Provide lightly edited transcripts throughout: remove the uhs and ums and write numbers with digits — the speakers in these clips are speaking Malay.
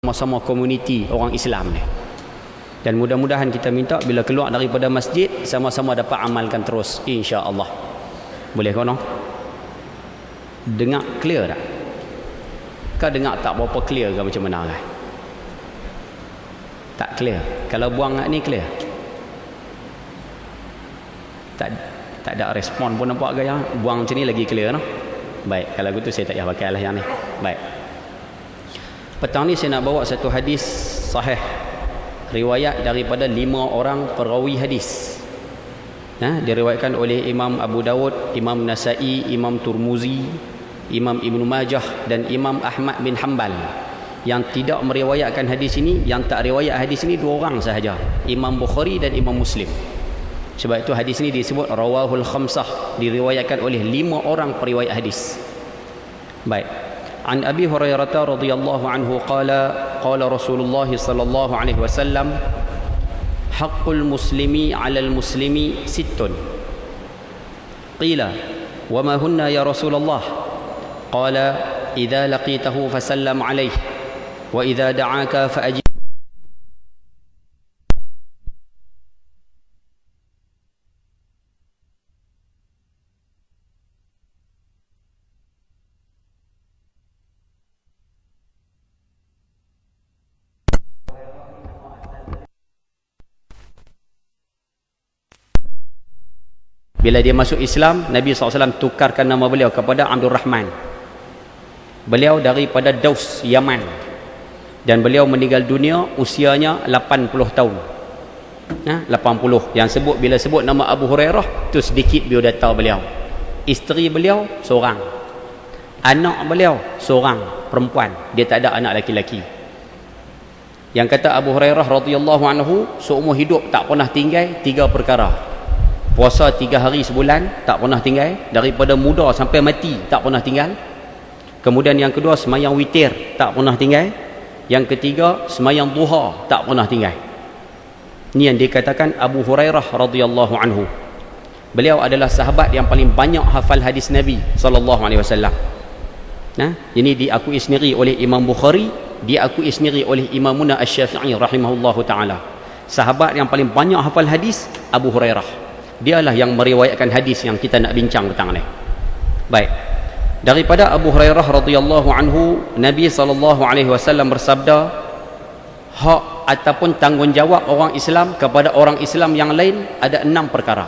sama-sama komuniti orang Islam ni. Dan mudah-mudahan kita minta bila keluar daripada masjid sama-sama dapat amalkan terus insya-Allah. Boleh ke no? Dengar clear tak? Kau dengar tak berapa clear ke macam mana kan? Tak clear. Kalau buang ni clear. Tak ada respon pun nampak gaya. Buang macam ni lagi clear no? Baik, kalau gitu saya tak payah pakai lah yang ni. Baik. Petang ni saya nak bawa satu hadis sahih, riwayat daripada 5 orang perawi hadis. Diriwayatkan oleh Imam Abu Dawud, Imam Nasa'i, Imam Turmuzi, Imam Ibnu Majah dan Imam Ahmad bin Hanbal. Yang tidak meriwayatkan hadis ini, yang tak riwayat hadis ini 2 orang sahaja, Imam Bukhari dan Imam Muslim. Sebab itu hadis ini disebut rawahul khamsah, diriwayatkan oleh 5 orang periwayat hadis. Baik. An Abi Hurairah radhiyallahu anhu qala Rasulullah sallallahu alaihi wasallam haqqul muslimi 'alal muslimi sittun. Qila wa ma hunna ya Rasulullah? Qala idza laqitahu fasallam alaihi wa idza da'aka fa'ajib. Bila dia masuk Islam, Nabi SAW tukarkan nama beliau kepada Abdul Rahman. Beliau daripada Daus, Yaman. Dan beliau meninggal dunia usianya 80 tahun. 80. Yang sebut, bila sebut nama Abu Hurairah, tu sedikit biodata beliau. Isteri beliau seorang. Anak beliau seorang, perempuan. Dia tak ada anak laki-laki. Yang kata Abu Hurairah radhiyallahu anhu, seumur hidup tak pernah tinggal 3 perkara. Puasa 3 hari sebulan tak pernah tinggal, daripada muda sampai mati tak pernah tinggal. Kemudian yang kedua, semayang witir tak pernah tinggal. Yang ketiga, semayang duha tak pernah tinggal. Ini yang dikatakan Abu Hurairah radhiyallahu anhu. Beliau adalah sahabat yang paling banyak hafal hadis Nabi sallallahu alaihi wasallam. Ini diakui sendiri oleh Imam Bukhari, diakui sendiri oleh Imamuna Asy-Syafi'i rahimahullahu taala. Sahabat yang paling banyak hafal hadis Abu Hurairah. Dialah yang meriwayatkan hadis yang kita nak bincang petang ni. Baik. Daripada Abu Hurairah radhiyallahu anhu, Nabi sallallahu alaihi wasallam bersabda, hak ataupun tanggungjawab orang Islam kepada orang Islam yang lain ada 6 perkara.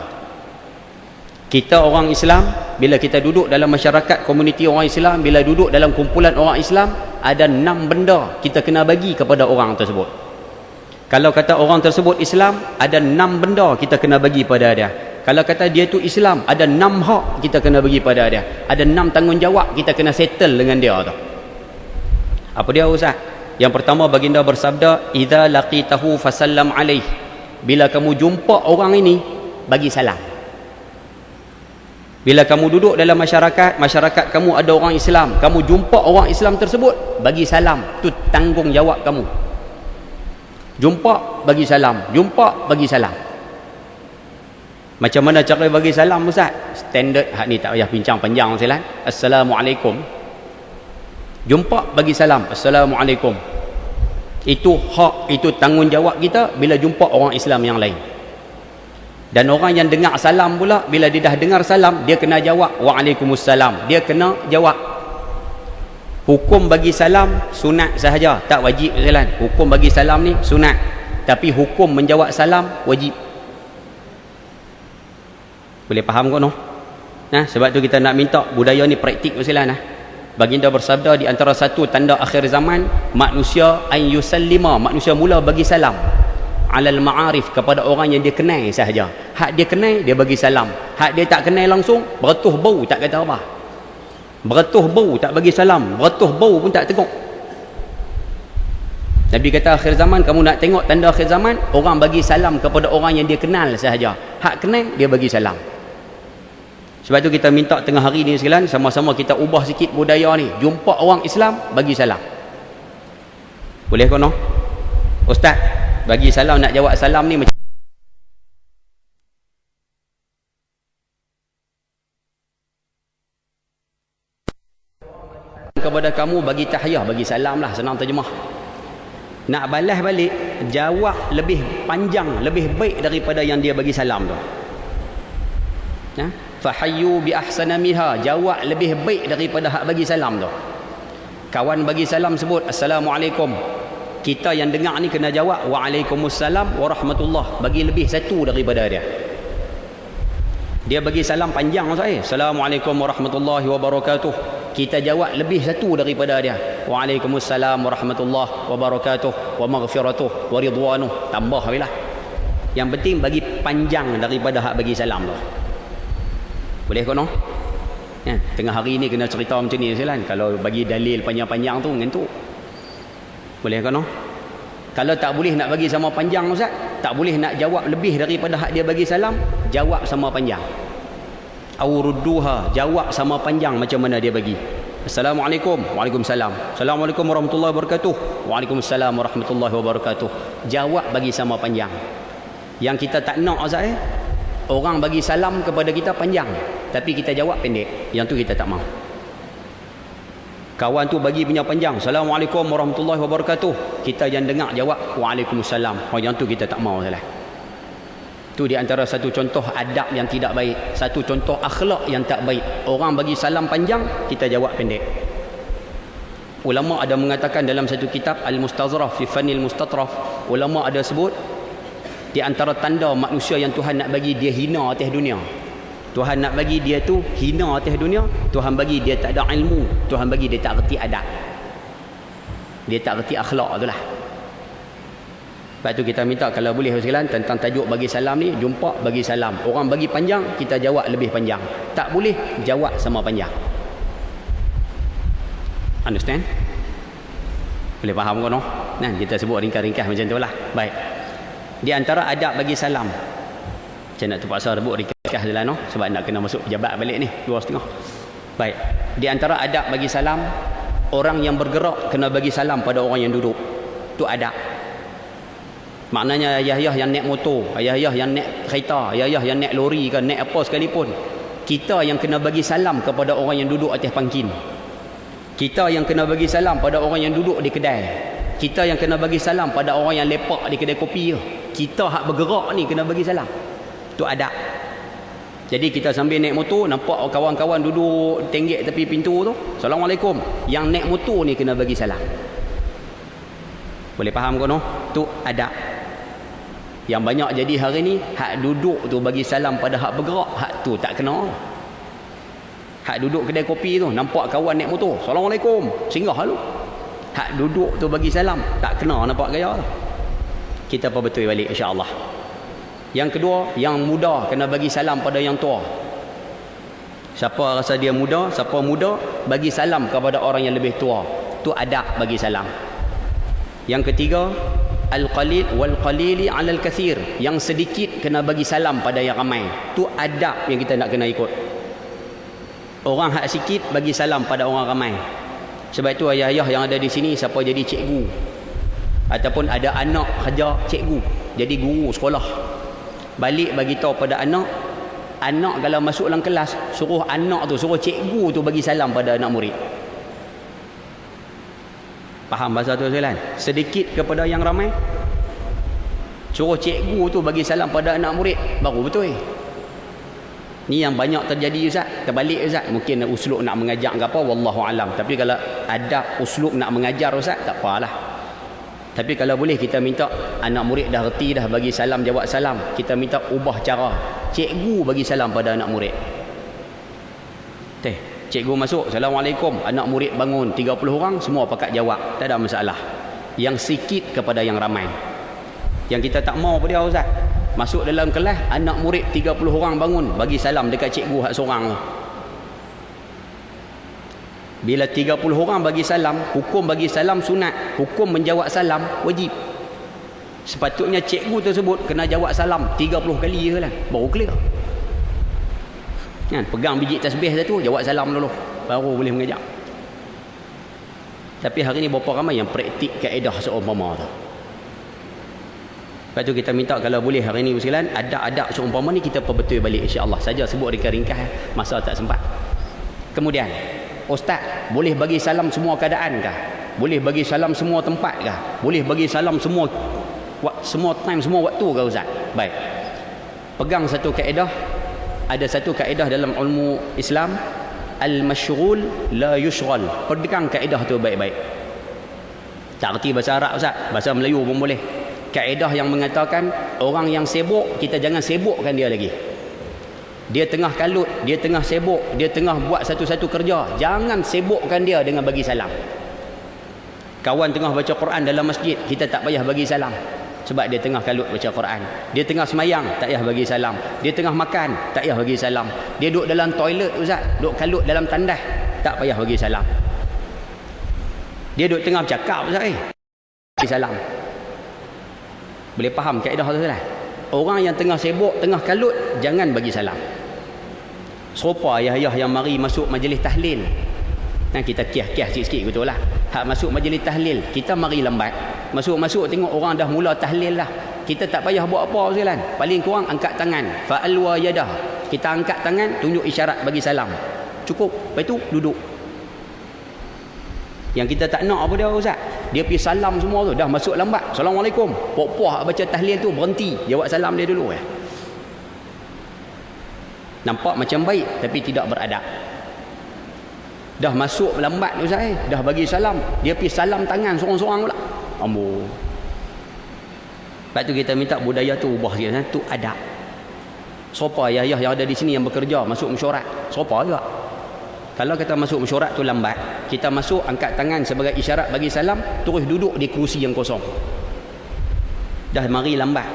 Kita orang Islam, bila kita duduk dalam masyarakat komuniti orang Islam, bila duduk dalam kumpulan orang Islam, ada 6 benda kita kena bagi kepada orang tersebut. Kalau kata orang tersebut Islam, ada 6 benda kita kena bagi pada dia. Kalau kata dia tu Islam, ada 6 hak kita kena bagi pada dia. Ada 6 tanggungjawab kita kena settle dengan dia tu. Apa dia Ustaz? Yang pertama, baginda bersabda, idza laqitahu fasallam alaih. Bila kamu jumpa orang ini, bagi salam. Bila kamu duduk dalam masyarakat kamu ada orang Islam, kamu jumpa orang Islam tersebut, bagi salam. Tu tanggungjawab kamu. Jumpa, bagi salam. Jumpa, bagi salam. Macam mana cara bagi salam Ustaz? Standard, hak ni tak payah bincang panjang silan. Assalamualaikum. Jumpa, bagi salam. Assalamualaikum. Itu hak, itu tanggungjawab kita bila jumpa orang Islam yang lain. Dan orang yang dengar salam pula, bila dia dah dengar salam, dia kena jawab Waalaikumsalam. Dia kena jawab. Hukum bagi salam sunat sahaja, tak wajib jalan. Hukum bagi salam ni sunat, tapi hukum menjawab salam wajib. Boleh faham kau no? Sebab tu kita nak minta budaya ni praktik jalan. Baginda bersabda, di antara satu tanda akhir zaman, manusia an yusallima, manusia mula bagi salam alal ma'arif, kepada orang yang dia kenal sahaja. Hak dia kenal dia bagi salam, hak dia tak kenal langsung, beratuh bau tak kata apa. Beratuh bau tak bagi salam, beratuh bau pun tak tengok. Nabi kata akhir zaman, kamu nak tengok tanda akhir zaman, orang bagi salam kepada orang yang dia kenal sahaja. Hak kenal dia bagi salam. Sebab tu kita minta tengah hari ni sekalian, sama-sama kita ubah sikit budaya ni. Jumpa orang Islam, bagi salam. Boleh ke no? Ustaz, bagi salam, nak jawab salam ni macam kepada kamu, bagi tahiyah, bagi salam lah, senang terjemah. nak balas balik, jawab lebih panjang, lebih baik daripada yang dia bagi salam tu. Fahayyu bi ahsana minha, jawab lebih baik daripada hak bagi salam tu. Kawan bagi salam sebut assalamualaikum, kita yang dengar ni kena jawab waalaikumsalam warahmatullah, bagi lebih satu daripada dia. Dia bagi salam panjang saya, assalamualaikum warahmatullahi wabarakatuh, kita jawab lebih satu daripada dia, waalaikumsalam warahmatullahi wabarakatuh wa maghfiratuh wa ridwanuh, tambah bila. Yang penting bagi panjang daripada hak bagi salam tu. Boleh kau no? Tengah hari ni kena cerita macam ni Silan. Kalau bagi dalil panjang-panjang tu ngantuk. Boleh kau no? Kalau tak boleh nak bagi sama panjang Ustaz, tak boleh nak jawab lebih daripada hak dia bagi salam, jawab sama panjang. Awrudduha, jawab sama panjang macam mana dia bagi. Assalamualaikum, waalaikumsalam. Assalamualaikum warahmatullahi wabarakatuh, waalaikumsalam warahmatullahi wabarakatuh. Jawab bagi sama panjang. Yang kita tak nak Ustaz, orang bagi salam kepada kita panjang, tapi kita jawab pendek. Yang tu kita tak mau. Kawan tu bagi punya panjang, assalamualaikum warahmatullahi wabarakatuh, kita yang dengar jawab waalaikumsalam. Yang tu kita tak mau salah. Tu di antara satu contoh adab yang tidak baik, satu contoh akhlak yang tak baik. Orang bagi salam panjang, kita jawab pendek. Ulama ada mengatakan dalam satu kitab Al-Mustazraf fi Fanil Mustatraf, ulama ada sebut di antara tanda manusia yang Tuhan nak bagi dia hina atas dunia, Tuhan nak bagi dia tu hina atas dunia, Tuhan bagi dia tak ada ilmu, Tuhan bagi dia tak reti adab, dia tak reti akhlak tu lah. Lepas tu kita minta kalau boleh sekalian tentang tajuk bagi salam ni, jumpa bagi salam, orang bagi panjang kita jawab lebih panjang, tak boleh jawab sama panjang. Understand? Boleh faham ke no? Nah, kita sebut ringkas-ringkas macam tu lah. Baik, di antara adab bagi salam, saya nak terpaksa rebut ringkas je lah no, sebab nak kena masuk pejabat balik ni 2:30. Baik, di antara adab bagi salam, orang yang bergerak kena bagi salam pada orang yang duduk. Tu adab. Maknanya ayah-ayah yang naik motor, ayah-ayah yang naik kereta, ayah-ayah yang naik lori ke, naik apa sekalipun, kita yang kena bagi salam kepada orang yang duduk atas pangkin. Kita yang kena bagi salam pada orang yang duduk di kedai. Kita yang kena bagi salam pada orang yang lepak di kedai kopi. Kita hak bergerak ni kena bagi salam. Tu adab. Jadi kita sambil naik motor, nampak kawan-kawan duduk tenggek tepi pintu tu, assalamualaikum. Yang naik motor ni kena bagi salam. Boleh faham ke no? Tu adab. Yang banyak jadi hari ni, hak duduk tu bagi salam pada hak bergerak, hak tu tak kena. Hak duduk kedai kopi tu, nampak kawan naik motor, assalamualaikum, singgah lu. Hak duduk tu bagi salam, tak kena nampak gaya tu. Kita perbetul balik insya-Allah. Yang kedua, yang muda kena bagi salam pada yang tua. Siapa rasa dia muda, siapa muda, bagi salam kepada orang yang lebih tua. Tu adab bagi salam. Yang ketiga, al-qalil wal qalili 'alal katsir. Yang sedikit kena bagi salam pada yang ramai. Tu adab yang kita nak kena ikut. Orang hak sikit bagi salam pada orang ramai. Sebab itu ayah-ayah yang ada di sini, siapa jadi cikgu ataupun ada anak kerja cikgu, jadi guru sekolah, balik bagi tahu pada anak kalau masuk dalam kelas, suruh anak tu, suruh cikgu tu bagi salam pada anak murid. Faham bahasa tu Zailan? Sedikit kepada yang ramai, suruh cikgu tu bagi salam pada anak murid, baru betul. Ni yang banyak terjadi Ustaz. Terbalik Ustaz, mungkin uslub nak mengajar ke apa, wallahu alam. Tapi kalau adab uslub nak mengajar Ustaz, tak apalah. Tapi kalau boleh kita minta anak murid dah reti dah bagi salam, jawab salam, kita minta ubah cara, cikgu bagi salam pada anak murid. Cikgu masuk, assalamualaikum, anak murid bangun 30 orang, semua pakat jawab, tak ada masalah. Yang sikit kepada yang ramai. Yang kita tak mau pada dia Ustaz, masuk dalam kelas, anak murid 30 orang bangun, bagi salam dekat cikgu hak seorang tu. Bila 30 orang bagi salam, hukum bagi salam sunat, hukum menjawab salam wajib. Sepatutnya cikgu tersebut kena jawab salam 30 kali je lah, baru clear. Kan, pegang biji tasbih satu, jawab salam dulu, baru boleh mengajar. Tapi hari ni berapa ramai yang praktik kaedah seumpama tu. Lepas tu kita minta kalau boleh hari ni sekalian, adab-adab seumpama ni kita perbetul balik insya-Allah. Saja sebut ringkas, masa tak sempat. Kemudian, ustaz boleh bagi salam semua keadaan kah? Boleh bagi salam semua tempat ke? Boleh bagi salam semua time, semua waktu ke Ustaz? Baik. Pegang satu kaedah. Ada satu kaedah dalam ilmu Islam, al-masyghul la yushghal. Pegang kaedah tu baik-baik. Tak erti bahasa Arab Ustaz, bahasa Melayu pun boleh. Kaedah yang mengatakan orang yang sibuk, kita jangan sibukkan dia lagi. Dia tengah kalut, dia tengah sibuk, dia tengah buat satu-satu kerja, jangan sibukkan dia dengan bagi salam. Kawan tengah baca Quran dalam masjid, kita tak payah bagi salam, sebab dia tengah kalut baca Quran. Dia tengah semayang, tak payah bagi salam. Dia tengah makan, tak payah bagi salam. Dia duduk dalam toilet Ustaz, duduk kalut dalam tandas, tak payah bagi salam. Dia duduk tengah bercakap Ustaz, bagi salam. Boleh faham kaedah tu lah? Orang yang tengah sibuk, tengah kalut, jangan bagi salam. Serupa ayah-ayah yang mari masuk majlis tahlil. Nah, kita kiah-kiah sikit-sikit betul lah. Hak masuk majlis tahlil, kita mari lambat. Masuk-masuk tengok orang dah mula tahlil lah. Kita tak payah buat apa sekalian. Paling kurang angkat tangan. Fa'alwa yadah. Kita angkat tangan, tunjuk isyarat bagi salam. Cukup. Lepas tu duduk. Yang kita tak nak apa dia Ustaz? Dia pergi salam semua tu, dah masuk lambat. Assalamualaikum. Pok-poh baca tahlil tu berhenti, jawab salam dia dulu ya. Nampak macam baik tapi tidak beradab. Dah masuk lambat Ustaz, dah bagi salam, dia pergi salam tangan seorang-seorang pula. Ambo. Lepas tu kita minta budaya tu ubah sikit, tu adab. Sopa ayah-ayah yang ada di sini yang bekerja masuk mesyuarat, sopa juga. Kalau kita masuk mesyuarat tu lambat, kita masuk angkat tangan sebagai isyarat bagi salam, terus duduk di kerusi yang kosong. Dah mari lambat.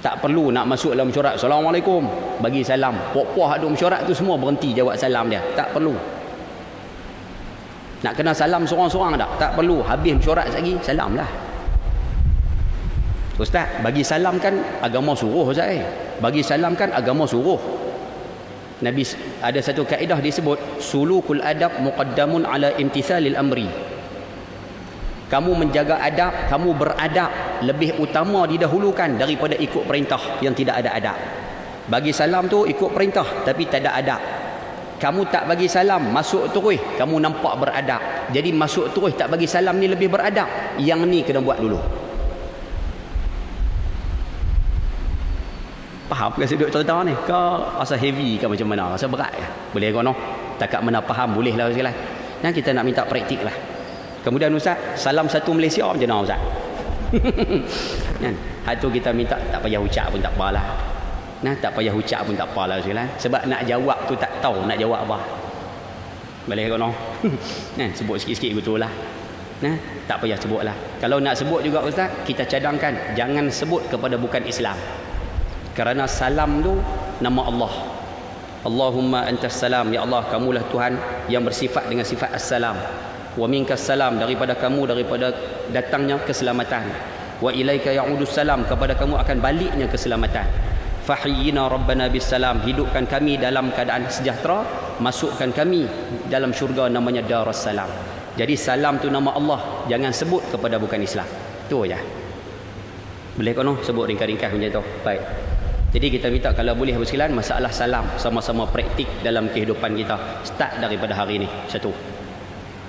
Tak perlu nak masuk dalam mesyuarat, Assalamualaikum, bagi salam. Puak-puak ada mesyuarat tu semua berhenti jawab salam dia. Tak perlu. Nak kena salam seorang-seorang tak? Tak perlu. Habis mesyuarat lagi, salam lah. Ustaz, bagi salam kan agama suruh Ustaz. Bagi salam kan agama suruh. Nabi ada satu kaedah disebut sulukul adab muqaddamun ala imtithalil amri. Kamu menjaga adab, kamu beradab lebih utama didahulukan daripada ikut perintah yang tidak ada adab. Bagi salam tu ikut perintah tapi tak ada adab. Kamu tak bagi salam, masuk terus, kamu nampak beradab. Jadi masuk terus tak bagi salam ni lebih beradab. Yang ni kena buat dulu. Faham ke sudut cerita ni? Kau rasa heavy ke macam mana? Rasa berat ke? Boleh kau no? Takat mana faham boleh lah sekali. Dan kita nak minta praktik lah. Kemudian Ustaz, salam satu Malaysia macam mana Ustaz? Kan? Hal tu kita minta tak payah ucap pun tak apalah. Nah, tak payah ucap pun tak apalah sekali. Sebab nak jawab tu tak tahu nak jawab apa. Boleh kau no? Kan? Sebut sikit-sikit betul lah. Nah, tak payah sebut lah. Kalau nak sebut juga Ustaz, kita cadangkan jangan sebut kepada bukan Islam. Kerana salam tu nama Allah. Allahumma antas salam, ya Allah kamulah Tuhan yang bersifat dengan sifat assalam. Wa minkas salam, daripada kamu daripada datangnya keselamatan. Wa ilaika ya'udus salam, kepada kamu akan baliknya keselamatan. Fahyina rabbana bis salam, hidupkan kami dalam keadaan sejahtera, masukkan kami dalam syurga namanya Darussalam. Jadi salam tu nama Allah, jangan sebut kepada bukan Islam. Tu aja. Boleh kono sebut ringkas-ringkas macam tu. Baik. Jadi kita minta kalau boleh bersekalian masalah salam sama-sama praktik dalam kehidupan kita. Start daripada hari ini. Satu.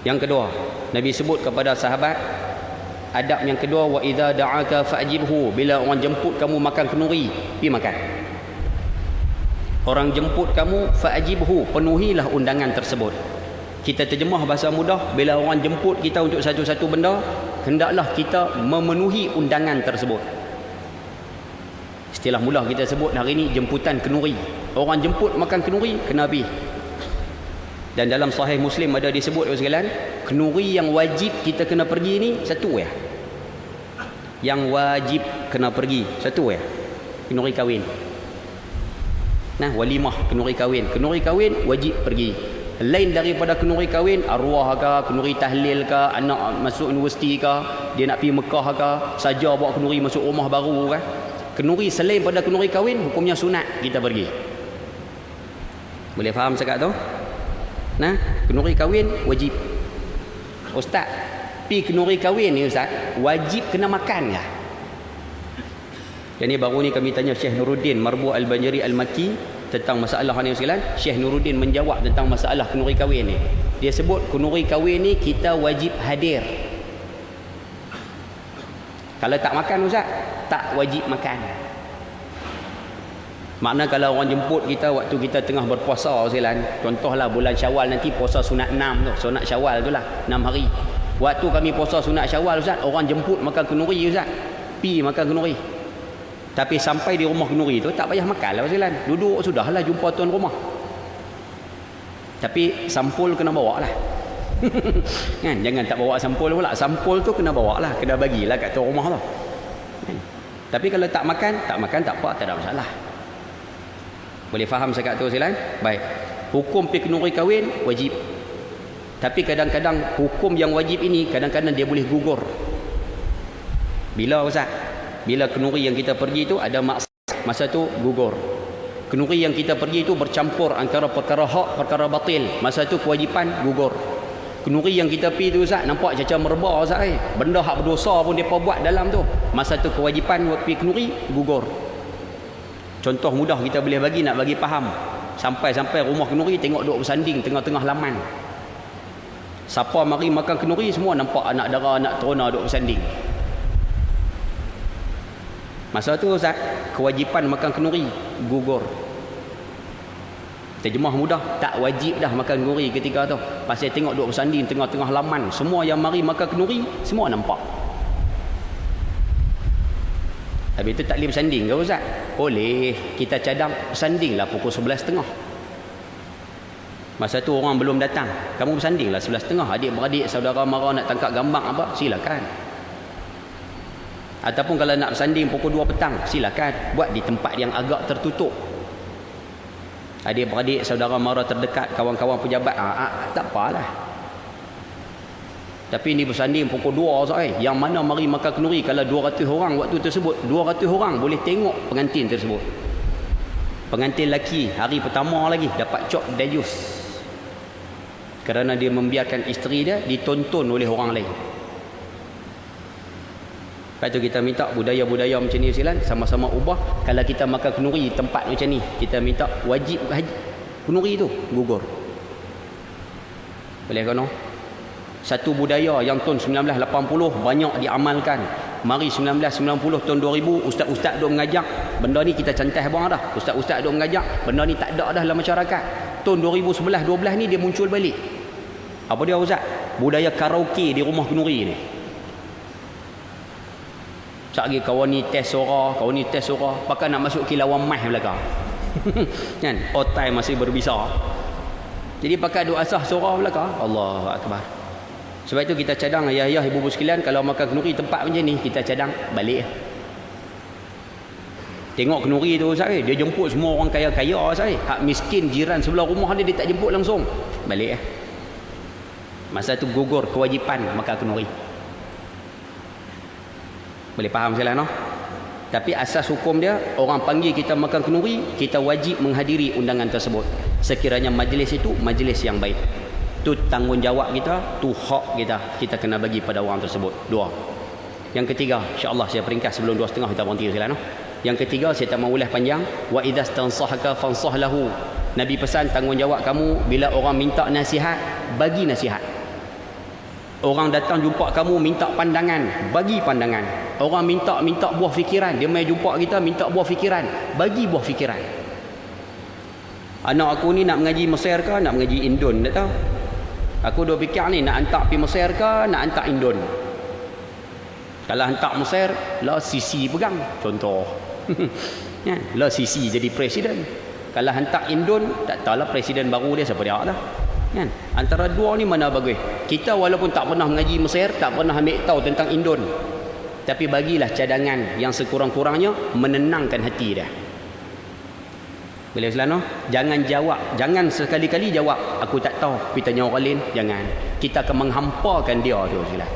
Yang kedua, Nabi sebut kepada sahabat adab yang kedua, wa idza da'aka fa'jibhu, bila orang jemput kamu makan kenduri, pergi makan. Orang jemput kamu fa'jibhu, penuhilah undangan tersebut. Kita terjemah bahasa mudah, bila orang jemput kita untuk satu-satu benda, hendaklah kita memenuhi undangan tersebut. Istilah mudah kita sebut hari ini jemputan kenduri. Orang jemput makan kenduri, kena pergi. Dan dalam Sahih Muslim ada disebut sekalian, kenduri yang wajib kita kena pergi ni satu ya. Yang wajib kena pergi satu ya. Kenduri kahwin. Nah, walimah kenduri kahwin. Kenduri kahwin wajib pergi. Lain daripada kenduri kahwin, arwah ke, kenduri tahlil ke, anak masuk universiti ke, dia nak pergi Mekah ke, saja bawa kenduri masuk rumah baru ke. Kenduri selain pada kenduri kahwin, hukumnya sunat kita pergi. Boleh faham cakap tu? Nah, kenduri kahwin wajib. Ustaz, pi kenduri kahwin ni Ustaz, wajib kena makan ke? Yang ni baru ni kami tanya Syekh Nuruddin Marbu Al-Banjari Al-Makki, tentang masalah ni sekalian. Syekh Nuruddin menjawab tentang masalah kenuri kahwin ni. Dia sebut kenuri kahwin ni kita wajib hadir. Kalau tak makan Ustaz, tak wajib makan. Makna kalau orang jemput kita waktu kita tengah berpuasa sekalian, contohlah bulan Syawal nanti puasa sunat 6 tu, sunat Syawal tu lah 6 hari. Waktu kami puasa sunat Syawal Ustaz, orang jemput makan kenuri Ustaz, pi makan kenuri. Tapi sampai di rumah kenuri tu tak payah makan lah sekalian, duduk sudahlah jumpa tuan rumah. Tapi sampul kena bawa lah. Kan, jangan tak bawa sampul pula. Sampul tu kena bawa lah, kena bagilah kat tuan rumah tu. Kan? Tapi kalau tak makan tak apa, tak ada masalah. Boleh faham cakap tu silang? Baik. Hukum pergi kenuri kahwin wajib. Tapi kadang-kadang hukum yang wajib ini kadang-kadang dia boleh gugur. Bila Ustaz? Bila kenuri yang kita pergi tu ada maksiat, masa tu gugur. Kenuri yang kita pergi tu bercampur antara perkara hak, perkara batil, masa tu kewajipan gugur. Kenuri yang kita pergi tu Ustaz, nampak caca merba Ustaz benda hak berdosa pun depa buat dalam tu, masa tu kewajipan pergi kenuri gugur. Contoh mudah kita boleh bagi, nak bagi faham. Sampai rumah kenuri tengok duk bersanding tengah-tengah laman. Siapa mari makan kenuri semua nampak anak dara, anak terona duk bersanding. Masa tu Ustaz, kewajipan makan kenuri gugur. Terjemah mudah, tak wajib dah makan kenuri ketika tu. Pasal tengok duk bersanding tengah-tengah laman. Semua yang mari makan kenuri semua nampak. Habis itu tak boleh bersanding ke Ustaz? Boleh. Kita cadang bersandinglah pukul 11.30. Masa tu orang belum datang. Kamu bersandinglah 11.30. Adik-beradik, saudara mara nak tangkap gambar apa? Silakan. Ataupun kalau nak bersanding pukul 2 petang, silakan. Buat di tempat yang agak tertutup. Adik-beradik, saudara mara terdekat, kawan-kawan pejabat, tak apalah. Tapi ini bersanding pukul 2 Ustaz. Yang mana mari makan kenuri kalau 200 orang waktu tersebut, 200 orang boleh tengok pengantin tersebut. Pengantin lelaki hari pertama lagi dapat cop dayus. Kerana dia membiarkan isteri dia ditonton oleh orang lain. Lepas tu kita minta budaya-budaya macam ni silan sama-sama ubah. Kalau kita makan kenuri tempat macam ni, kita minta wajib kenuri tu gugur. Boleh ke no? Satu budaya yang tahun 1980 banyak diamalkan. Mari 1990 tahun 2000 ustaz-ustaz duk mengajak. Benda ni kita cantai abang dah. Ustaz-ustaz duk mengajak. Benda ni tak ada dah dalam masyarakat. Tahun 2011-12 ni dia muncul balik. Apa dia Ustaz? Budaya karaoke di rumah kenuri ni. Sagi kawan ni test suara, pakai nak masuk kilauan mic belakang. Kan? Otai masih berbisa. Jadi pakai duk asah suara belakang. Allahu akbar. Sebab itu kita cadang ayah-ayah, ibu-ibu sekalian, kalau makan kenuri tempat macam ni, kita cadang balik. Tengok kenuri tu Ustaz, dia jemput semua orang kaya-kaya Ustaz. Hak miskin jiran sebelah rumah dia tak jemput langsung. Balik. Masa tu gugur kewajipan makan kenuri. Boleh faham sekalian no? Tapi asas hukum dia, orang panggil kita makan kenuri, kita wajib menghadiri undangan tersebut. Sekiranya majlis itu majlis yang baik. Itu tanggungjawab kita, tu hak kita. Kita kena bagi pada orang tersebut. Dua. Yang ketiga, insya-Allah saya peringkas sebelum 2.30 kita berhenti sekalian no? Yang ketiga, saya tak mau ulas panjang. Wa idza stansahaka fansah lahu. Nabi pesan tanggungjawab kamu bila orang minta nasihat, bagi nasihat. Orang datang jumpa kamu minta pandangan, bagi pandangan. Orang minta buah fikiran, dia mai jumpa kita minta buah fikiran, bagi buah fikiran. Anak aku ni nak mengaji Mesir ke nak mengaji Indon, tak tahu. Aku dah fikir ni nak hantar pergi Mesir ke nak hantar Indon. Kalau hantar Mesir, lah Sisi pegang contoh. Ya, lah Sisi jadi presiden. Kalau hantar Indon, tak tahulah presiden baru dia siapa dia lah. Kan? Antara dua ni mana bagus? Kita walaupun tak pernah mengaji Mesir, tak pernah ambil tahu tentang Indon, tapi bagilah cadangan yang sekurang-kurangnya menenangkan hati dia. Boleh Selano? Jangan jawab, jangan sekali-kali jawab aku tak tahu, kita tanya orang lain. Jangan. Kita akan menghampakan dia tu Silah.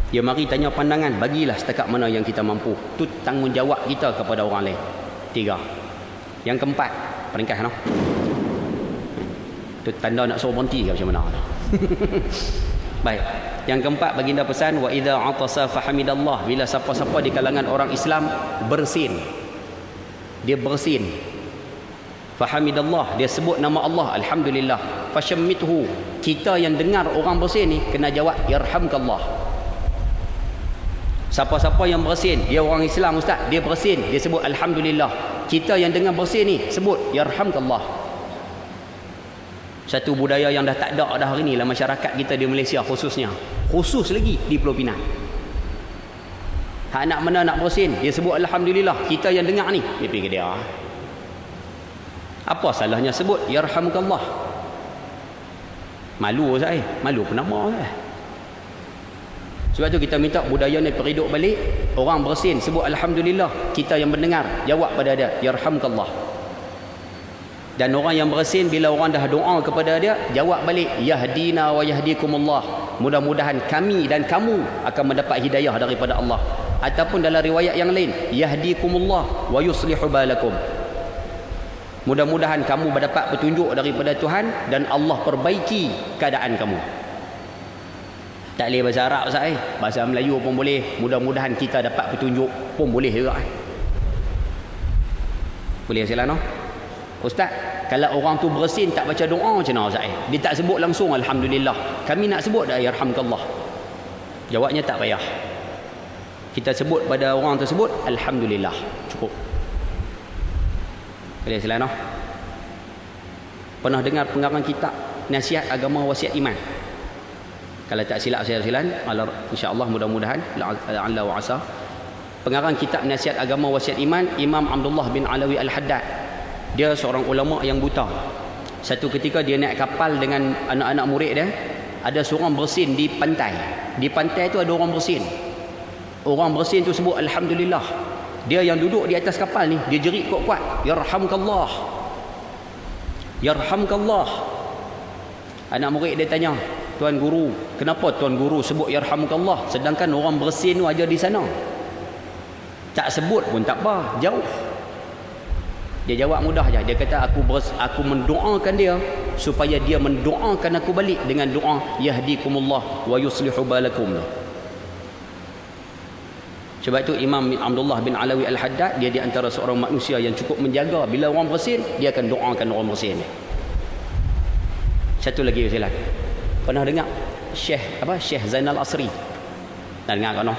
Dia mari tanya pandangan, bagilah setakat mana yang kita mampu. Itu tanggungjawab kita kepada orang lain. 3. Yang keempat, peringkas no? Itu tanda nak suruh berhenti ke macam mana? Baik. Yang keempat, baginda pesan wa idza atasa fahamidallah. Bila siapa-siapa di kalangan orang Islam bersin, dia bersin, fahamidallah, dia sebut nama Allah, alhamdulillah. Fashammithu, kita yang dengar orang bersin ni kena jawab yarhamkallah. Siapa-siapa yang bersin, dia orang Islam ustaz, dia bersin, dia sebut alhamdulillah. Kita yang dengar bersin ni sebut yarhamkallah. Satu budaya yang dah tak ada dah hari ni lah masyarakat kita di Malaysia khususnya, khusus lagi di Pulau Pinang. Hak nak mana nak bersin, dia sebut alhamdulillah. Kita yang dengar ni, dia pergi ke dia. Apa salahnya sebut yarhamukallah? Malu saya, malu penama saya. Sebab tu kita minta budaya ni periduk balik. Orang bersin sebut alhamdulillah, kita yang mendengar jawab pada dia yarhamukallah. Dan orang yang bersin bila orang dah doa kepada dia, jawab balik yahdina wa yahdikumullah. Mudah-mudahan kami dan kamu akan mendapat hidayah daripada Allah. Ataupun dalam riwayat yang lain, yahdikumullah wa yuslihu balakum. Mudah-mudahan kamu mendapat petunjuk daripada Tuhan dan Allah perbaiki keadaan kamu. Tak boleh bahasa Arab Ustaz, bahasa Melayu pun boleh. Mudah-mudahan kita dapat petunjuk pun boleh juga. Boleh sila no? Ustaz, kalau orang tu bersin tak baca doa macam mana Ustaz? Dia tak sebut langsung alhamdulillah. Kami nak sebut dah yarhamkallah. Jawabnya tak payah. Kita sebut pada orang tersebut alhamdulillah. Cukup. Boleh sila no? Pernah dengar pengarang kitab Nasihat Agama Wasiat Iman? Kalau tak silap saya silan, insya-Allah mudah-mudahan la'alla wa asa. Pengarang kitab Nasihat Agama Wasiat Iman, Imam Abdullah bin Alawi Al-Haddad. Dia seorang ulama yang buta. Satu ketika dia naik kapal dengan anak-anak murid dia, ada seorang bersin di pantai. Di pantai tu ada orang bersin. Orang bersin tu sebut alhamdulillah. Dia yang duduk di atas kapal ni, dia jerit kuat-kuat, yarhamkallah, yarhamkallah. Anak murid dia tanya, Tuan Guru, kenapa Tuan Guru sebut yarhamkallah sedangkan orang bersin tu aja di sana? Tak sebut pun tak apa, jauh. Dia jawab mudah je. Dia kata aku mendoakan dia supaya dia mendoakan aku balik dengan doa yahdikumullah wa yuslihu balakum. Sebab itu Imam Abdullah bin Alawi Al-Haddad, dia di antara seorang manusia yang cukup menjaga bila orang bersin, dia akan doakan orang bersin. Satu lagi silakan. Pernah dengar Syekh Zainal Asri? Dah dengar kan?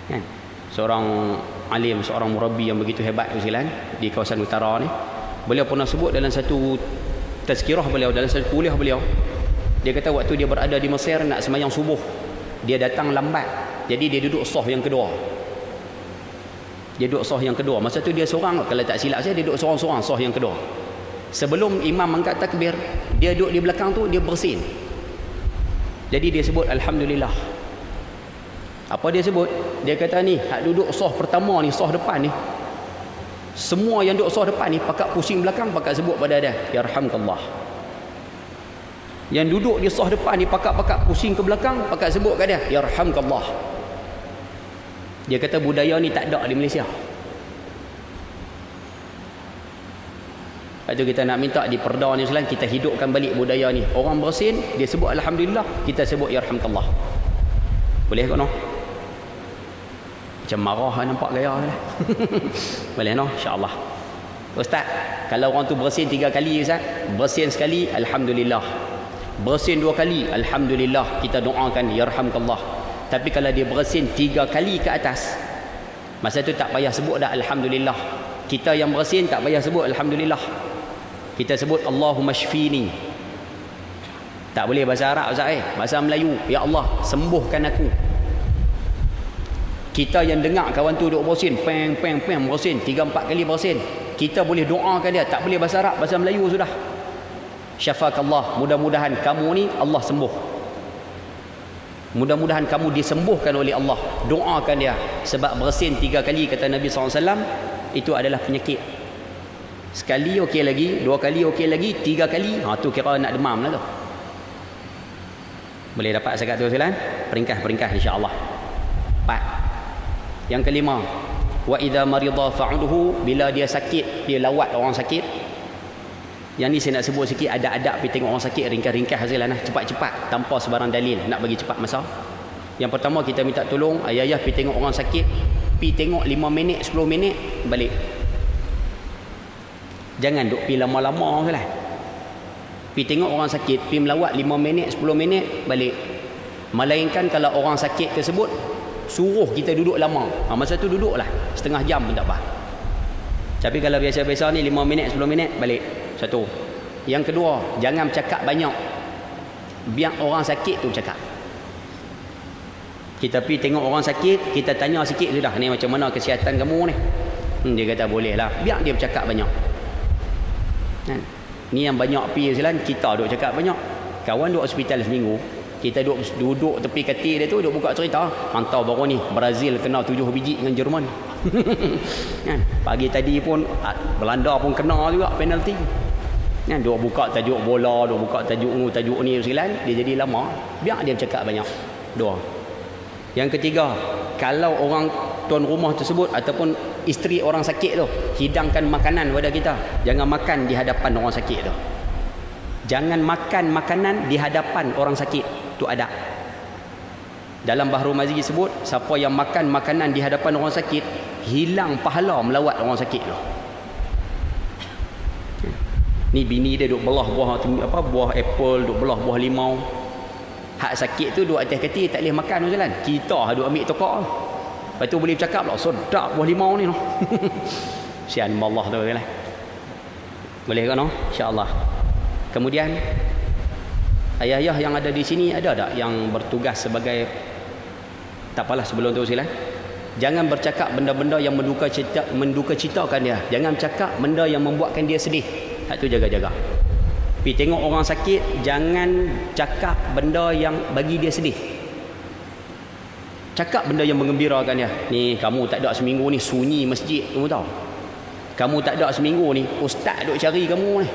Kan? Seorang alim, seorang murabbi yang begitu hebat silakan di kawasan utara ni. Beliau pernah sebut dalam satu tazkirah beliau, dalam satu kuliah beliau, dia kata waktu dia berada di Mesir nak sembahyang subuh, dia datang lambat. Jadi dia duduk saf yang kedua. Dia duduk saf yang kedua. Masa tu dia seorang, kalau tak silap saya, dia duduk seorang-seorang saf yang kedua. Sebelum imam angkat takbir, dia duduk di belakang tu, dia bersin. Jadi dia sebut alhamdulillah. Apa dia sebut? Dia kata ni, hak duduk saf pertama ni, saf depan ni, semua yang duduk saf depan ni pakat pusing belakang, pakat sebut pada dia yarhamkallah. Yang duduk di saf depan ni pakat-pakat pusing ke belakang, pakat sebut kat dia yarhamkallah. Dia kata budaya ni tak ada di Malaysia. Lepas tu kita nak minta di Perda ni Islam, kita hidupkan balik budaya ni. Orang bersin, dia sebut alhamdulillah, kita sebut yarhamkallah. Boleh ke no? Macam marah nampak gaya lah. Boleh no? InsyaAllah. Ustaz, kalau orang tu bersin 3 kali Ustaz, bersin sekali alhamdulillah, bersin 2 kali alhamdulillah, kita doakan yarhamkallah. Tapi kalau dia bersin 3 kali ke atas, masa tu tak payah sebut dah alhamdulillah. Kita yang bersin tak payah sebut alhamdulillah, kita sebut Allahumma shfini. Tak boleh bahasa Arab Ustaz, bahasa Melayu, ya Allah sembuhkan aku. Kita yang dengar kawan tu duk bersin, peng peng peng bersin 3-4 kali bersin, kita boleh doakan dia. Tak boleh bahasa Arab, bahasa Melayu sudah. Syafakallah, mudah-mudahan kamu ni Allah sembuh. Mudah-mudahan kamu disembuhkan oleh Allah. Doakan dia. Sebab bersin 3 kali kata Nabi SAW, itu adalah penyakit. Sekali okey lagi, 2 kali okey lagi, 3 kali, tu kira nak demam lah tu. Boleh dapat sekat tu silakan. Peringkas-peringkas insya-Allah. 4. Yang kelima, wa idza marida fa'uduhu, bila dia sakit, dia lawat orang sakit. Yang ni saya nak sebut sikit, ada adab pergi tengok orang sakit, ringkas-ringkas hasil lah, cepat-cepat tanpa sebarang dalil, nak bagi cepat masa. Yang pertama, kita minta tolong ayah-ayah pergi tengok orang sakit, pergi tengok 5 minit 10 minit balik. Jangan duk pi lama-lama je lah. Pi tengok orang sakit, pi melawat 5 minit, 10 minit, balik. Melainkan kalau orang sakit tersebut suruh kita duduk lama. Masa tu duduklah setengah jam pun tak apa. Tapi kalau biasa-biasa ni 5 minit, 10 minit, balik. Satu. Yang kedua, jangan bercakap banyak. Biar orang sakit tu bercakap. Kita pergi tengok orang sakit, kita tanya sikit sudah, ni macam mana kesihatan kamu ni? Dia kata boleh lah. Biar dia bercakap banyak. Ni yang banyak pergi silan, kita duk cakap banyak. Kawan duk hospital seminggu, kita duduk tepi katil dia tu, duk buka cerita. Hantar baru ni, Brazil kena 7 biji dengan Jerman. Pagi tadi pun Belanda pun kena juga penalti. Duk buka tajuk bola, duk buka tajuk ni silan, dia jadi lama. Biar dia bercakap banyak. Dua. Yang ketiga, kalau orang tuan rumah tersebut ataupun isteri orang sakit tu hidangkan makanan kepada kita, jangan makan di hadapan orang sakit tu. Jangan makan makanan di hadapan orang sakit. Tu adab. Dalam Bahrul Mazi sebut, siapa yang makan makanan di hadapan orang sakit, hilang pahala melawat orang sakit tu. Ni bini dia duk belah buah apple, duk belah buah limau. Hak sakit tu duk atas katil tak boleh makan tu jalan. Kita duk ambil tokak. Lepas tu boleh bercakap lah, sedap buah limau ni noh. Sian Allah tu lah. Boleh ke noh? Insya-Allah. Kemudian ayah-ayah yang ada di sini ada tak yang bertugas sebagai, tak apalah sebelum tu silah. Jangan bercakap benda-benda yang menduka citakan dia. Jangan bercakap benda yang membuatkan dia sedih. Hak tu jaga-jaga. Pergi tengok orang sakit, jangan cakap benda yang bagi dia sedih. Cakap benda yang menggembirakan dia. Ni kamu tak ada seminggu ni sunyi masjid, kamu tahu. Kamu tak ada seminggu ni ustaz duk cari kamu ni.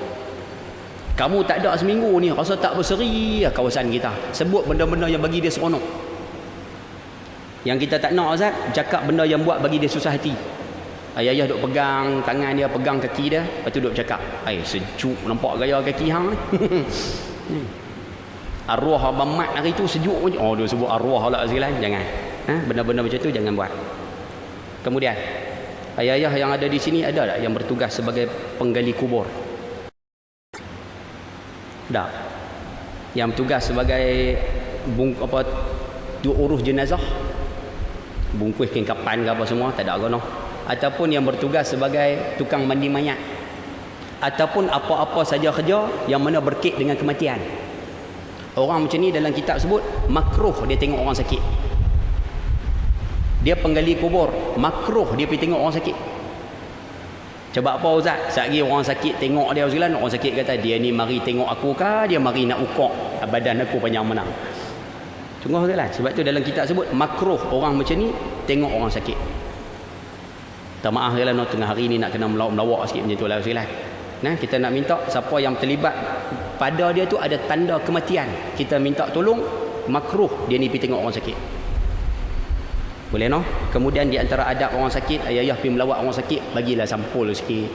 Kamu tak ada seminggu ni rasa tak berseri kawasan kita. Sebut benda-benda yang bagi dia seronok. Yang kita tak nak Ustaz, cakap benda yang buat bagi dia susah hati. Ayah-ayah duk pegang tangan dia, pegang kaki dia, lepas tu duk cakap, sejuk nampak gaya kaki hang ni. Arwah abang mat hari tu sejuk pun. Dia sebut arwah lah sekalian. Jangan. Benda-benda macam tu jangan buat. Kemudian ayah-ayah yang ada di sini ada tak yang bertugas sebagai penggali kubur? Tak. Yang bertugas sebagai urus jenazah, bungkus kain kapan ke apa semua, tak ada agama. Ataupun yang bertugas sebagai tukang mandi mayat, ataupun apa-apa saja kerja yang mana berkait dengan kematian. Orang macam ni dalam kitab sebut makruh dia tengok orang sakit. Dia penggali kubur, makruh dia pergi tengok orang sakit. Sebab apa Ustaz? Sekali orang sakit tengok dia sekalian, orang sakit kata dia ni mari tengok aku kah, dia mari nak ukok badan aku panjang mana. Tunggu sekalian. Sebab tu dalam kitab sebut makruh orang macam ni tengok orang sakit. Tak maaf sekalian, tengah hari ni nak kena melawak sikit macam tu lah sekalian. Kita nak minta siapa yang terlibat pada dia tu ada tanda kematian, kita minta tolong, makruh dia ni pergi tengok orang sakit. Boleh no? Kemudian di antara adab orang sakit, ayah-ayah pergi melawat orang sakit, bagilah sampul sikit.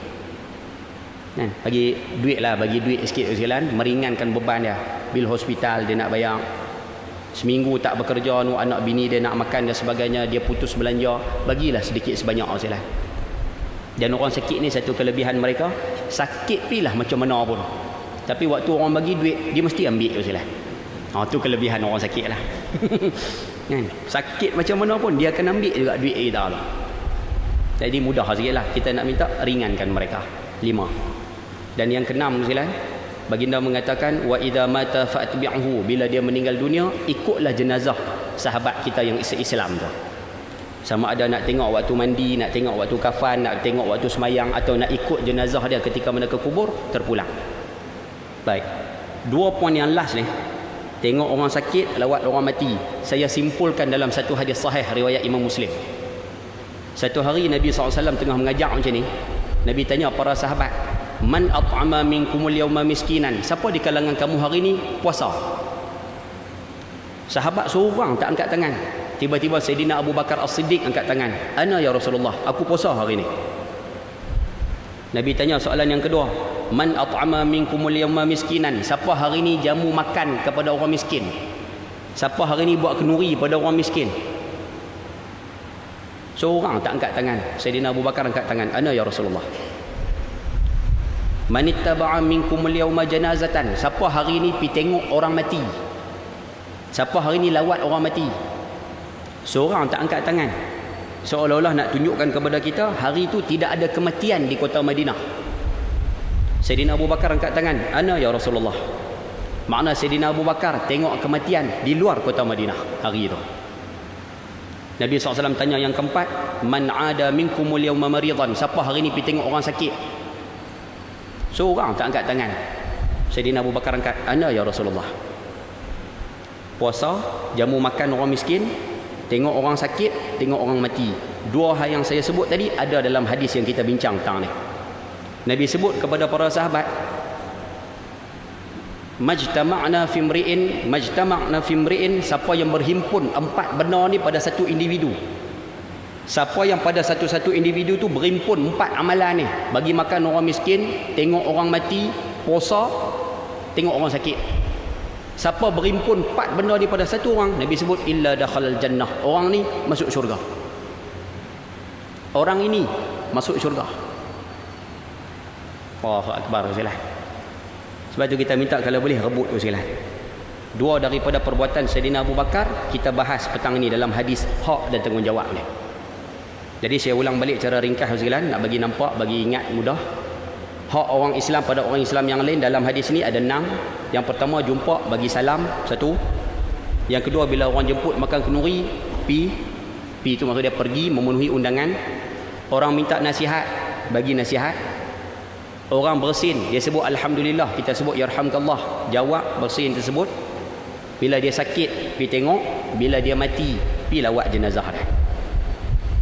Bagi duit lah, bagi duit sikit sekalian, meringankan beban dia. Bil hospital dia nak bayar. Seminggu tak bekerja, anak bini dia nak makan dan sebagainya, dia putus belanja, bagilah sedikit sebanyak sekalian. Dan orang sakit ni satu kelebihan mereka, sakit pilah macam mana pun, tapi waktu orang bagi duit dia mesti ambil sekalian. Tu kelebihan orang sakit lah. Sakit macam mana pun dia akan ambil juga duit kita lah. Jadi mudah sikit lah. Kita nak minta ringankan mereka. 5. Dan yang ke-6 sekalian, baginda mengatakan wa idza mata fa'tbi'hu, bila dia meninggal dunia ikutlah jenazah sahabat kita yang Islam tu. Sama ada nak tengok waktu mandi, nak tengok waktu kafan, nak tengok waktu semayang, atau nak ikut jenazah dia ketika mereka kubur, terpulang. Baik. 2 poin yang last ni, tengok orang sakit, lawat orang mati, saya simpulkan dalam satu hadis sahih riwayat Imam Muslim. Satu hari Nabi SAW tengah mengajak macam ni, Nabi tanya para sahabat, man at'ama minkumul yawma miskinan, siapa di kalangan kamu hari ni puasa? Sahabat seorang tak angkat tangan. Tiba-tiba Sayyidina Abu Bakar As-Siddiq angkat tangan, ana ya Rasulullah, aku puasa hari ni. Nabi tanya soalan yang kedua, man at'ama minkumul yawma miskinan, siapa hari ni jamu makan kepada orang miskin? Siapa hari ni buat kenduri pada orang miskin? Seorang tak angkat tangan. Sayyidina Abu Bakar angkat tangan, ana ya Rasulullah. Man ittaba'a minkum al-yawma janazatan, siapa hari ni pi tengok orang mati, siapa hari ni lawat orang mati, seorang tak angkat tangan, seolah-olah nak tunjukkan kepada kita hari itu tidak ada kematian di kota Madinah. Sayyidina Abu Bakar angkat tangan, ana ya Rasulullah. Makna Sayyidina Abu Bakar tengok kematian di luar kota Madinah hari itu. Nabi SAW tanya yang keempat, man ada minkumul yawma maridan, siapa hari ni pergi tengok orang sakit, seorang tak angkat tangan. Sayyidina Abu Bakar angkat, ana ya Rasulullah. Puasa, jamu makan orang miskin, tengok orang sakit, tengok orang mati, dua hal yang saya sebut tadi ada dalam hadis yang kita bincang tentang ni. Nabi sebut kepada para sahabat, majtama'na fi imri'in, siapa yang berhimpun empat benda ni pada satu individu, siapa yang pada satu-satu individu tu berhimpun empat amalan ni, bagi makan orang miskin, tengok orang mati, puasa, tengok orang sakit, siapa berhimpun empat benda ni pada satu orang, Nabi sebut illa dakhalal jannah, orang ni masuk syurga, orang ini masuk syurga. Allahu akbar sekalian. Sebab tu kita minta kalau boleh rebut tu sekalian. Dua daripada perbuatan Sayyidina Abu Bakar kita bahas petang ni dalam hadis hak dan tanggungjawab ni. Jadi saya ulang balik cara ringkas sekalian, nak bagi nampak, bagi ingat mudah. Hak orang Islam pada orang Islam yang lain dalam hadis ni ada 6. Yang pertama, jumpa bagi salam, satu. Yang kedua, bila orang jemput makan kenduri, pi tu maksud dia pergi memenuhi undangan. Orang minta nasihat, bagi nasihat. Orang bersin, dia sebut alhamdulillah, kita sebut yarhamkallah, jawab bersin tersebut. Bila dia sakit, pi tengok. Bila dia mati, pi lawat jenazah dia.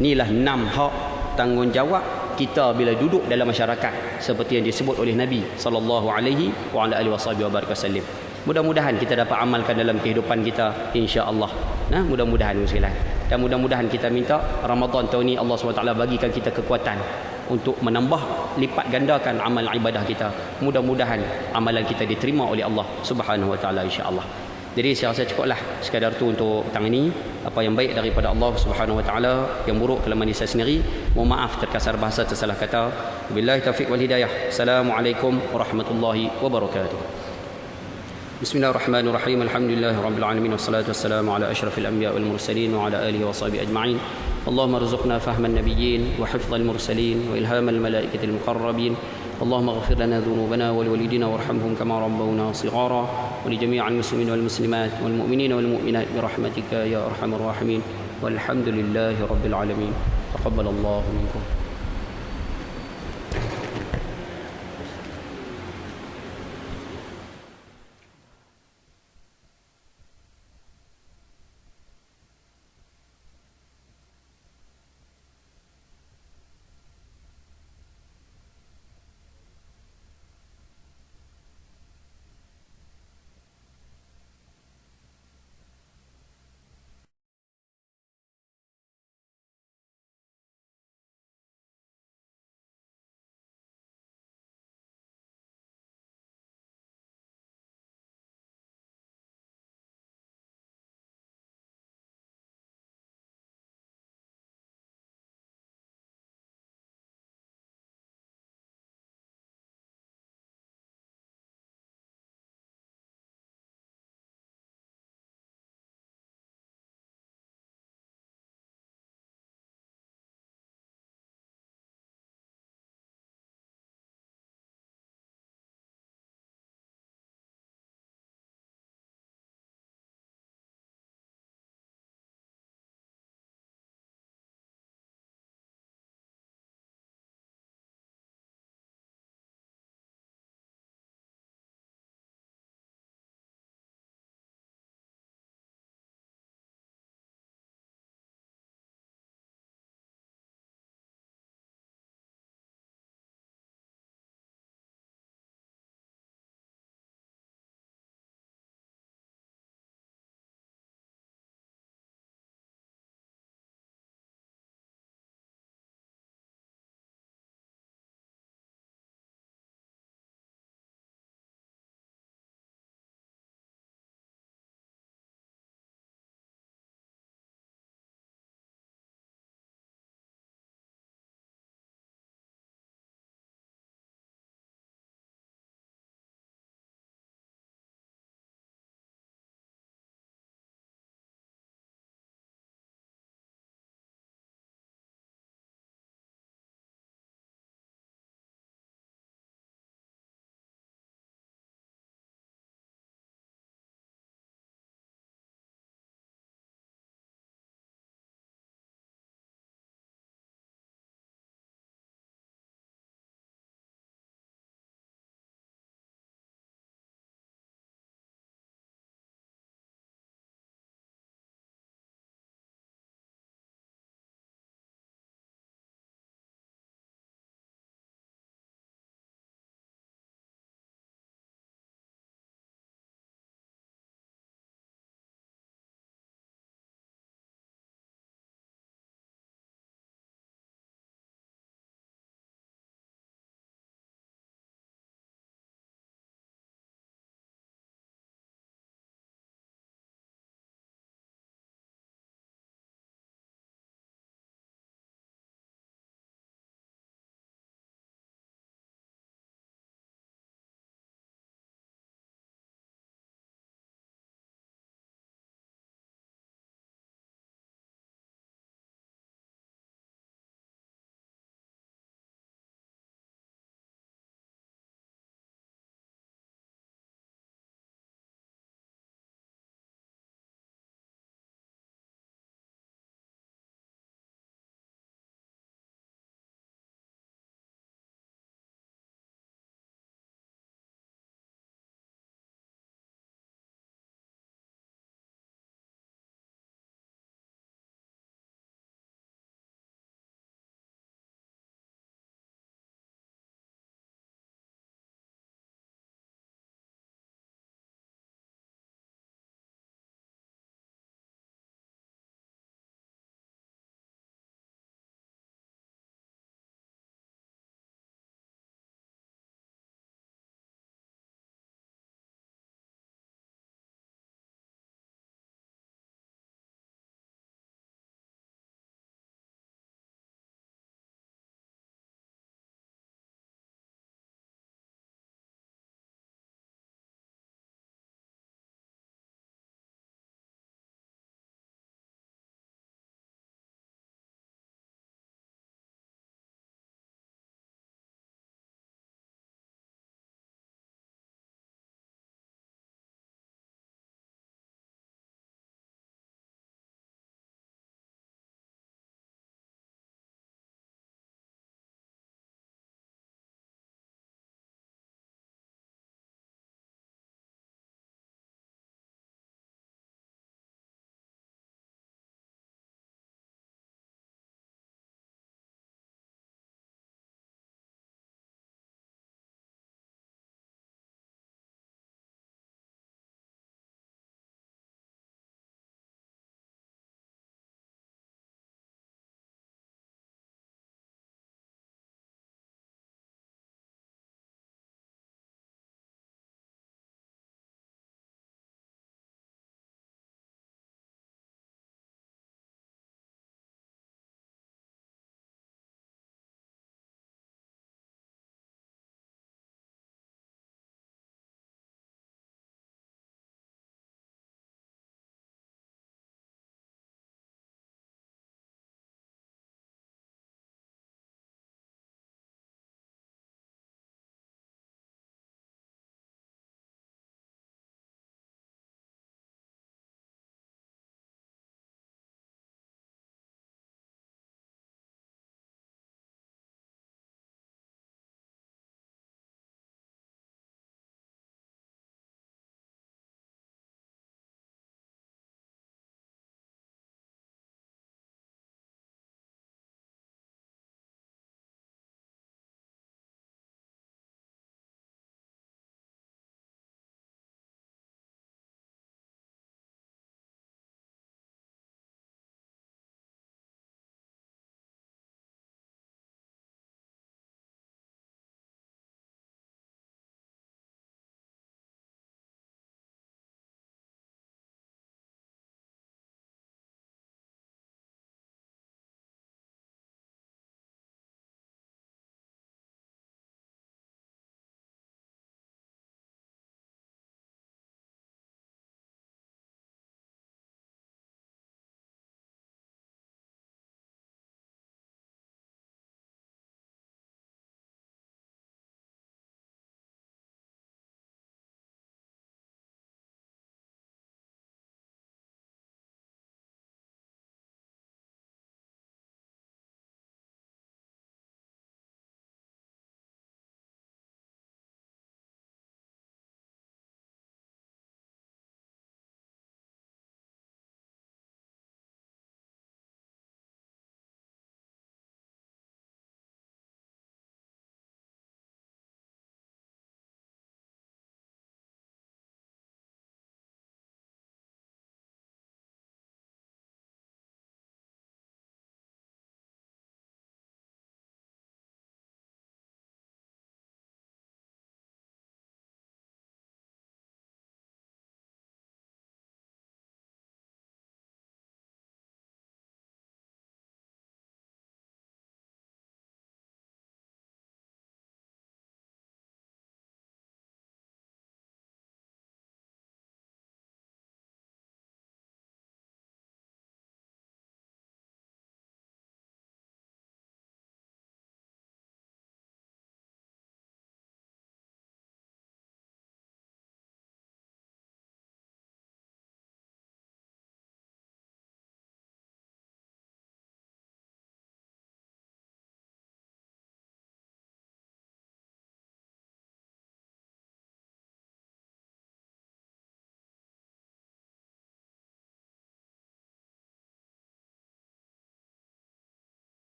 Inilah 6 hak tanggungjawab kita bila duduk dalam masyarakat, seperti yang disebut oleh Nabi sallallahu alaihi wa ala alihi wasallam. Mudah-mudahan kita dapat amalkan dalam kehidupan kita, insya-Allah. Nah, mudah-mudahan sekalian. Dan mudah-mudahan kita minta Ramadan tahun ini Allah SWT bagikan kita kekuatan untuk menambah lipat gandakan amal ibadah kita. Mudah-mudahan amalan kita diterima oleh Allah Subhanahu wa taala, insya-Allah. Jadi saya rasa cukuplah sekadar tu untuk petang ini. Apa yang baik daripada Allah Subhanahu wa taala, yang buruk kelemahan saya sendiri. Mohon maaf terkasar bahasa, tersalah kata. Billahi taufiq wal hidayah. Assalamualaikum warahmatullahi wabarakatuh. Bismillahirrahmanirrahim. Alhamdulillahirabbil alamin wassalatu wassalamu ala asyrafil anbiya wal mursalin wa ala alihi washabihi ajma'in. اللهم ارزقنا فهم النبيين وحفظ المرسلين وإلهام الملائكة المقربين. اللهم اغفر لنا ذنوبنا ولوالدينا وارحمهم كما ربونا صغارا ولجميع المسلمين والمسلمات والمؤمنين والمؤمنات برحمتك يا أرحم الراحمين. والحمد لله رب العالمين. تقبل الله منكم.